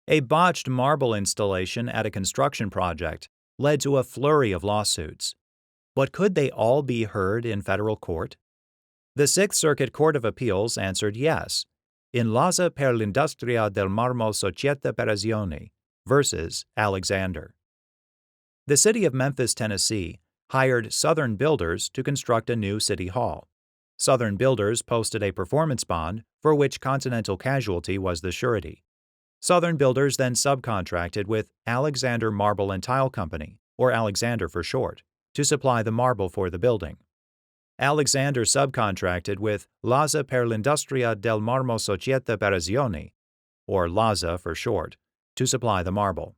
A botched marble installation at a construction project led to a flurry of lawsuits. But could they all be heard in federal court? The Sixth Circuit Court of Appeals answered yes, in LASA per l'industria del Marmo Societa per Azioni versus Alexander. The city of Memphis, Tennessee, hired Southern Builders to construct a new city hall. Southern Builders posted a performance bond for which Continental Casualty was the surety. Southern Builders then subcontracted with Alexander Marble and Tile Company, or Alexander for short, to supply the marble for the building. Alexander subcontracted with LASA per l'industria del Marmo Societa per Azioni, or LASA for short, to supply the marble.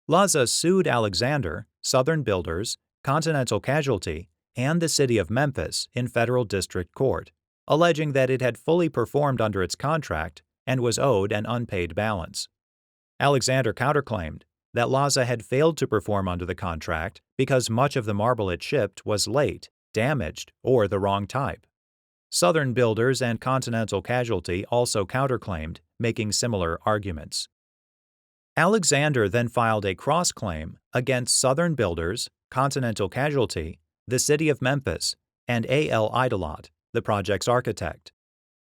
LASA sued Alexander, Southern Builders, Continental Casualty, and the city of Memphis in federal district court, alleging that it had fully performed under its contract and was owed an unpaid balance. Alexander counterclaimed that LASA had failed to perform under the contract because much of the marble it shipped was late, damaged, or the wrong type. Southern Builders and Continental Casualty also counterclaimed, making similar arguments. Alexander then filed a cross-claim against Southern Builders, Continental Casualty, the city of Memphis, and A.L. Idolot, the project's architect.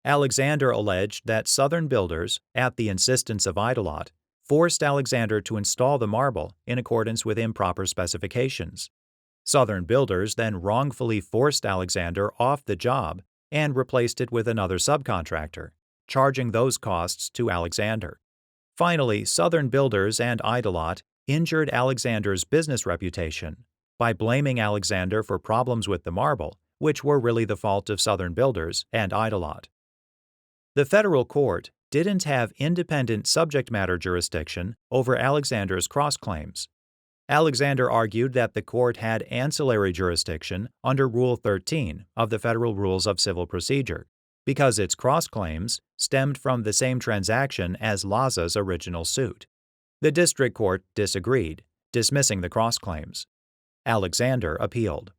Alexander alleged that Southern Builders, at the insistence of Idolot, forced Alexander to install the marble in accordance with improper specifications. Southern Builders then wrongfully forced Alexander off the job and replaced it with another subcontractor, charging those costs to Alexander. Finally, Southern Builders and Idolot injured Alexander's business reputation by blaming Alexander for problems with the marble, which were really the fault of Southern Builders and Idolot. The federal court didn't have independent subject matter jurisdiction over Alexander's cross-claims. Alexander argued that the court had ancillary jurisdiction under Rule 13 of the Federal Rules of Civil Procedure, because its cross-claims stemmed from the same transaction as LASA's original suit. The district court disagreed, dismissing the cross-claims. Alexander appealed.